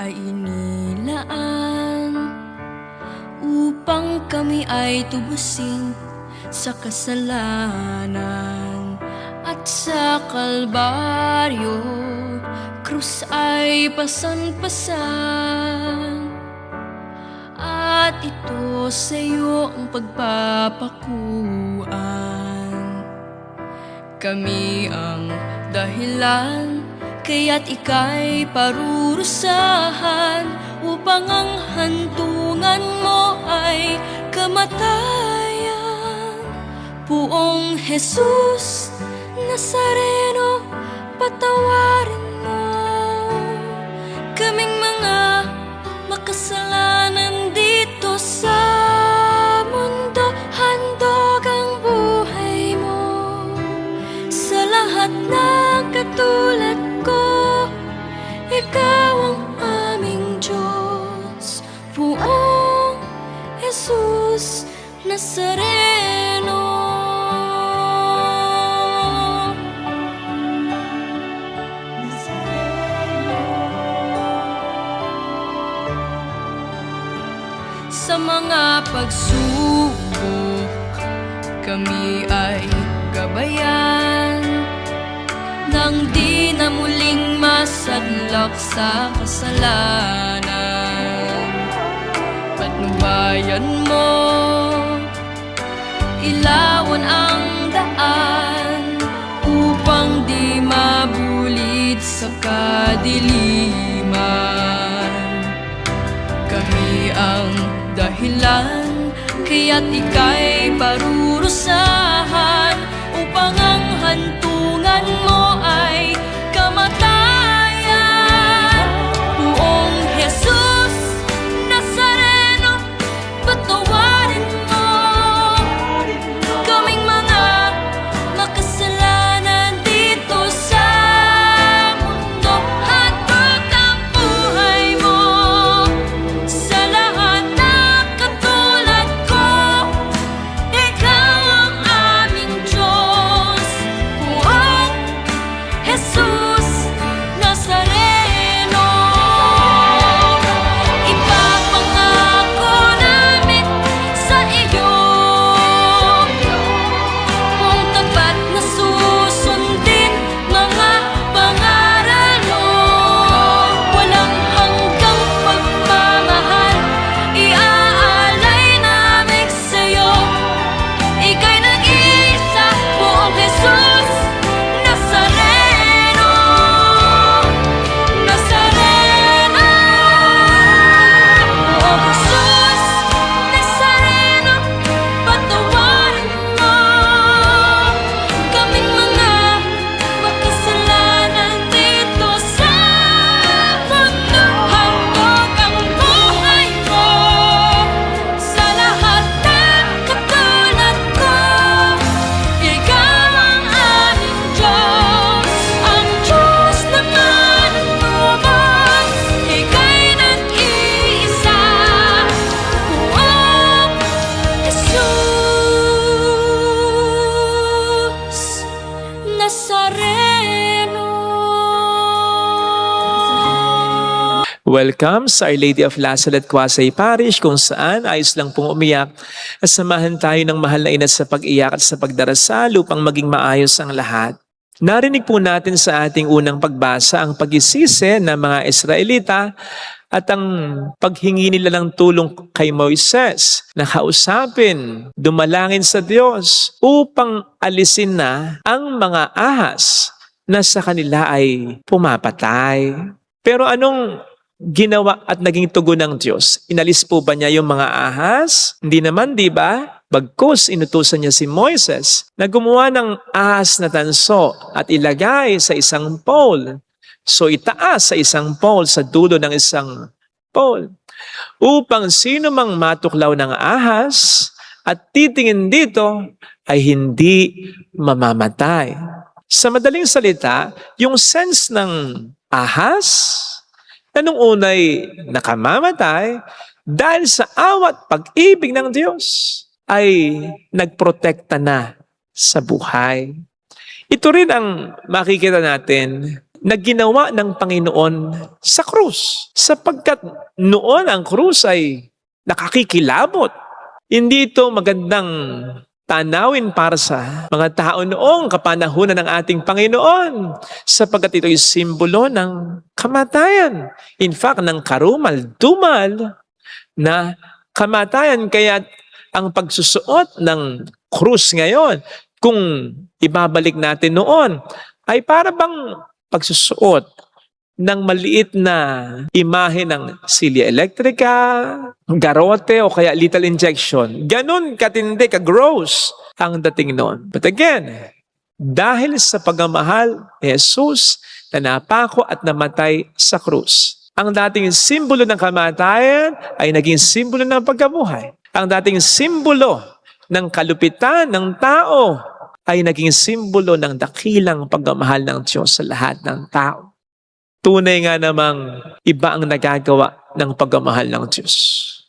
ay inilaan upang kami ay tubusin sa kasalanan. At sa Kalbaryo, krus ay pasan-pasan, at ito sa iyo ang pagpapakuan. Kami ang dahilan, kaya't ika'y parurusahan, upang ang hantungan mo ay kamatayan. Poong Jesus Nazareno, patawarin mo kaming mga makasalanan dito sa mundo. Handog ang buhay mo sa lahat ng katulad ko. Ikaw ang aming Diyos, Poong Jesus Nazareno. Sa mga pagsubok, kami ay gabayan, nang di na muling masadlak sa kasalanan. Patnubayan mo, ilawan ang daan, upang di mabulit sa kadiliman. Kami ang dahilan, kaya't ika'y parurusahan, upang ang hantungan mo ay kamatayan. Poong Jesus Nazareno, patawarin mo kaming mga makasalanan dito sa mundo. Handog ang buhay mo sa lahat ng katulad ko. Ikaw ang aming Diyos, Poong Jesus Nazareno. Ipapangako namin sa iyo kung tapat na susundin mga pangaral mo. Walang hanggang pagmamahal iaalay namin sa iyo. Ika'y nag-iisa, Poong Jesus Nazareno. Nazareno, Poong Jesus Nazareno, patawarin mo kaming mga makasalanan dito sa mundo. Handog ang buhay mo sa lahat ng katulad ko. Ikaw ang aming Diyos, ang Diyos na manunubos. Ika'y nag-iisa, Poong Jesus Nazareno. Welcome sa Our Lady of Lazaret, Quasay Parish, kung saan ayos lang pong umiyak at samahan tayo ng mahal na ina sa pag-iyak at sa pagdarasal upang maging maayos ang lahat. Narinig po natin sa ating unang pagbasa ang pagsisisi ng mga Israelita at ang paghingi nila ng tulong kay Moises na kausapin, dumalangin sa Diyos upang alisin na ang mga ahas na sa kanila ay pumapatay. Pero anong ginawa at naging tugon ng Diyos? Inalis po ba niya yung mga ahas? Hindi naman, di ba? Bagkus, inutusan niya si Moises na gumawa ng ahas na tanso at ilagay sa isang pole. So itaas sa isang pole, sa dulo ng isang pole, upang sino mang matuklaw ng ahas at titingin dito ay hindi mamamatay. Sa madaling salita, yung sense ng ahas na nung unay nakamamatay dahil sa awat pag-ibig ng Diyos ay nagprotekta na sa buhay. Ito rin ang makikita natin na ginawa ng Panginoon sa krus. Sapagkat noon ang krus ay nakakikilabot. Hindi ito magandang tanawin para sa mga tao noong kapanahunan ng ating Panginoon, sapagkat ito ay simbolo ng kamatayan. In fact, ng karumal-dumal na kamatayan. Kaya ang pagsusuot ng krus ngayon, kung ibabalik natin noon, ay para bang pagsusuot ng maliit na imahe ng silya elektrika, garote o kaya lethal injection. Ganon katindi, ka-gross ang dating noon. But again, dahil sa pagmamahal ni Jesus na napako at namatay sa krus, ang dating simbolo ng kamatayan ay naging simbolo ng pagkabuhay. Ang dating simbolo ng kalupitan ng tao ay naging simbolo ng dakilang pagmamahal ng Diyos sa lahat ng tao. Tunay nga namang iba ang nagagawa ng pagmamahal ng Diyos.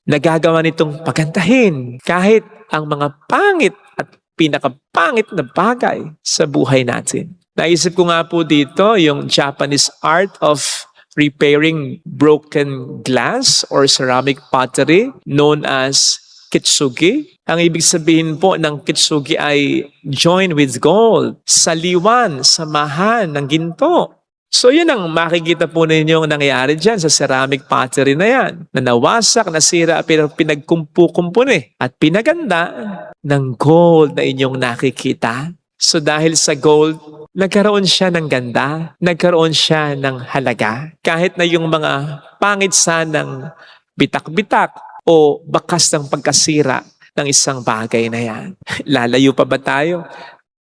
Nagagawa nitong pagandahin kahit ang mga pangit at pinakapangit na bagay sa buhay natin. Naisip ko nga po dito yung Japanese art of repairing broken glass or ceramic pottery known as kitsugi. Ang ibig sabihin po ng kitsugi ay join with gold, saliwan, samahan ng ginto. So yun ang makikita po ninyo nangyayari dyan sa ceramic pottery na yan. Na nawasak, nasira, pero pinagkumpu-kumpuni at pinaganda ng gold na inyong nakikita. So dahil sa gold, nagkaroon siya ng ganda, nagkaroon siya ng halaga. Kahit na yung mga pangit sanang bitak-bitak o bakas ng pagkasira ng isang bagay na yan. Lalayo pa ba tayo?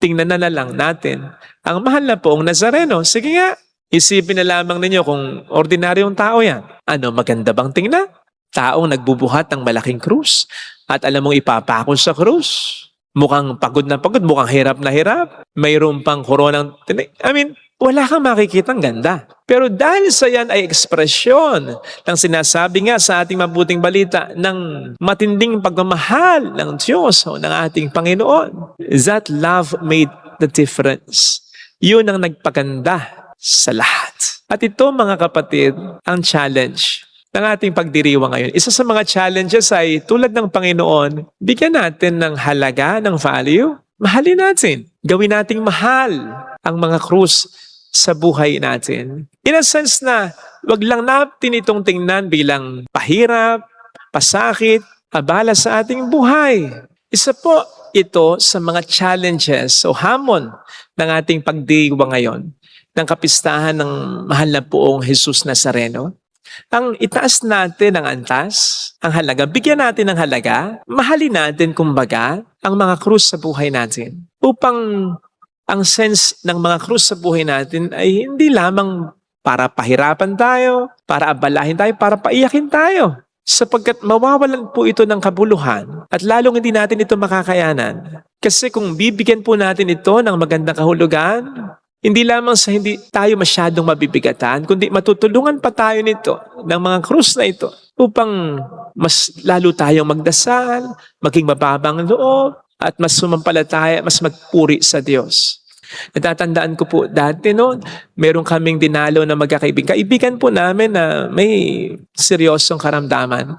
Tingnan na lang natin ang mahal na poong Nazareno. Sige nga, isipin na lamang ninyo kung ordinaryong tao yan. Ano, maganda bang tingnan? Taong nagbubuhat ng malaking krus at alam mong ipapako sa krus. Mukhang pagod na pagod, mukhang hirap na hirap. Mayroon pang koronang wala kang makikitang ganda. Pero dahil sa yan ay ekspresyon ng sinasabi nga sa ating mabuting balita ng matinding pagmamahal ng Diyos o ng ating Panginoon. That love made the difference. Yun ang nagpaganda sa lahat. At ito mga kapatid, ang challenge ng ating pagdiriwang ngayon. Isa sa mga challenges ay tulad ng Panginoon, bigyan natin ng halaga, ng value. Mahalin natin. Gawin nating mahal ang mga krus sa buhay natin. In a sense na wag lang natin itong tingnan bilang pahirap, pasakit, abala sa ating buhay. Isa po ito sa mga challenges o hamon ng ating pagdiriwang ngayon ng kapistahan ng mahal na poong Jesus Nazareno. Ang itaas natin ang antas, ang halaga, bigyan natin ng halaga, mahalin natin kumbaga ang mga krus sa buhay natin. Upang ang sense ng mga krus sa buhay natin ay hindi lamang para pahirapan tayo, para abalahin tayo, para paiyakin tayo. Sapagkat mawawalan po ito ng kabuluhan at lalong hindi natin ito makakayanan. Kasi kung bibigyan po natin ito ng magandang kahulugan, hindi lamang sa hindi tayo masyadong mabibigatan, kundi matutulungan pa tayo nito ng mga krus na ito upang mas lalo tayong magdasal, maging mababang loob, at mas sumampalataya, mas magpuri sa Diyos. Natatandaan ko po dati noon, meron kaming dinalo na magkakaibigan. Kaibigan po namin na may seryosong karamdaman.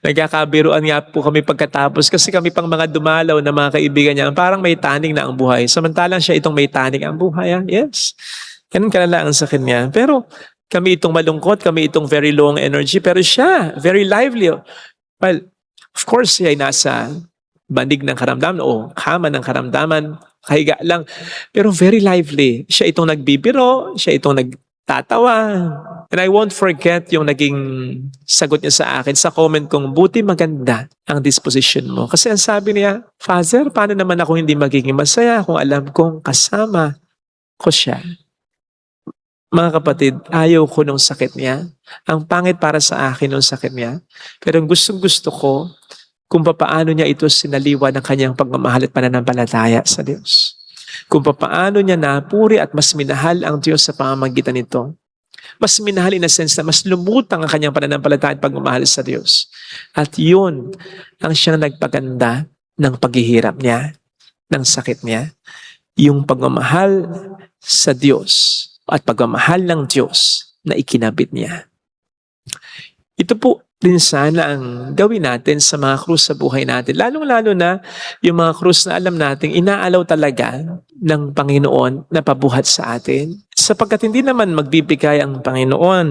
Nagkakabiruan nga po kami pagkatapos kasi kami pang mga dumalaw na mga kaibigan niya, parang may taning na ang buhay. Samantalang siya itong may taning ang buhay. Yes. Ganun kalala ang sa kanya. Pero kami itong malungkot, kami itong very low energy, pero siya, very lively. Well, of course, siya ay nasa bandig ng karamdaman o kama ng karamdaman, kahiga lang. Pero very lively. Siya itong nagbibiro, siya itong nagtatawa. And I won't forget yung naging sagot niya sa akin sa comment kong, buti maganda ang disposition mo. Kasi ang sabi niya, Father, paano naman ako hindi magiging masaya kung alam kong kasama ko siya? Mga kapatid, ayaw ko nung sakit niya. Ang pangit para sa akin nung sakit niya. Pero gusto ko kung paano niya ito sinaliwa ng kanyang pagmamahal at pananampalataya sa Diyos. Kung paano niya napuri at mas minahal ang Diyos sa pamamagitan nito. Mas minahal in a sense na mas lumutang ang kanyang pananampalataya at pagmamahal sa Diyos. At yun ang siyang nagpaganda ng paghihirap niya, ng sakit niya. Yung pagmamahal sa Diyos at pagmamahal ng Diyos na ikinabit niya. Ito po din sana ang gawin natin sa mga krus sa buhay natin. Lalong-lalo na yung mga krus na alam nating inaalaw talaga ng Panginoon na pabuhat sa atin. Sapagkat hindi naman magbibigay ang Panginoon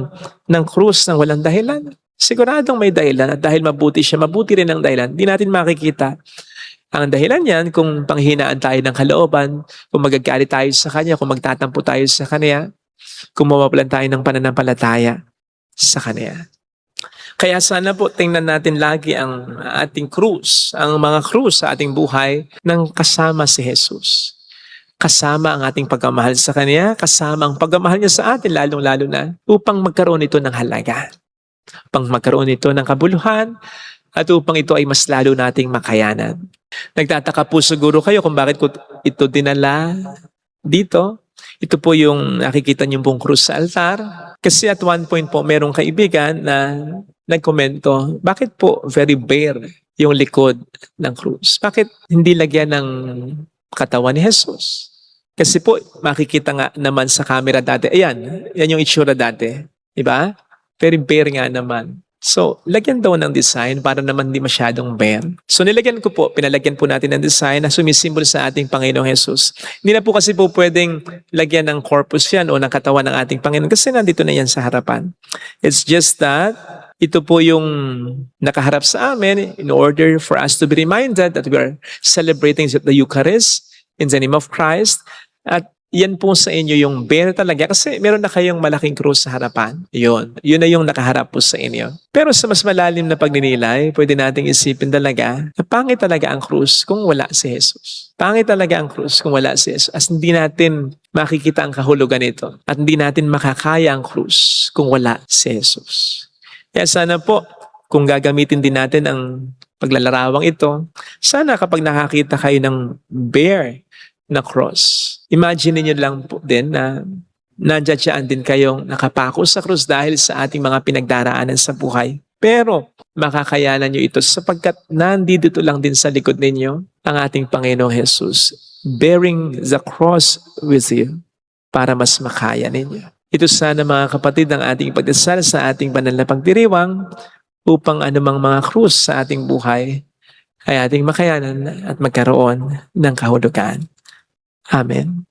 ng krus ng walang dahilan. Siguradong may dahilan at dahil mabuti siya, mabuti rin ang dahilan. Hindi natin makikita ang dahilan niyan kung panghinaan tayo ng kalooban, kung magagalit tayo sa Kanya, kung magtatampo tayo sa Kanya, kung mawawalan tayo ng pananampalataya sa Kanya. Kaya sana po tingnan natin lagi ang ating krus, ang mga krus sa ating buhay ng kasama si Jesus. Kasama ang ating pagmamahal sa Kanya, kasama ang pagmamahal niya sa atin lalong-lalo na upang magkaroon ito ng halaga, upang magkaroon ito ng kabuluhan, at upang ito ay mas lalo nating makayanan. Nagtataka po siguro kayo kung bakit ko ito dinala dito. Ito po yung nakikita niyo pong krus sa altar. Kasi at one point po, merong kaibigan na nagkomento, bakit po very bare yung likod ng krus? Bakit hindi lagyan ng katawan ni Jesus? Kasi po, makikita nga naman sa camera dati, ayan, yan yung itsura dati. Diba? Very bare nga naman. So, lagyan daw ng design para naman di masyadong bare. So, pinalagyan po natin ng design na sumisimbol sa ating Panginoong Jesus. Hindi na po kasi po pwedeng lagyan ng corpus yan o ng katawan ng ating Panginoon kasi nandito na yan sa harapan. It's just that ito po yung nakaharap sa amin in order for us to be reminded that we are celebrating the Eucharist in the name of Christ. At yan po sa inyo yung bare talaga kasi meron na kayong malaking krus sa harapan. Yun na yung nakaharap po sa inyo. Pero sa mas malalim na pagninilay, pwede nating isipin talaga na pangit talaga ang krus kung wala si Jesus. Pangit talaga ang krus kung wala si Jesus. As hindi natin makikita ang kahulugan nito at hindi natin makakaya ang krus kung wala si Jesus. Kaya sana po, kung gagamitin din natin ang paglalarawang ito, sana kapag nakakita kayo ng bare na cross, imagine niyo lang po din na nandiyan din kayong nakapako sa krus dahil sa ating mga pinagdaraanan sa buhay. Pero makakayanan niyo ito sapagkat nandito lang din sa likod ninyo ang ating Panginoong Jesus, bearing the cross with you para mas makaya ninyo. Ito sana mga kapatid ang ating pagdasal sa ating banal na pagdiriwang upang anumang mga krus sa ating buhay ay ating makayanan at magkaroon ng kahulugan. Amen.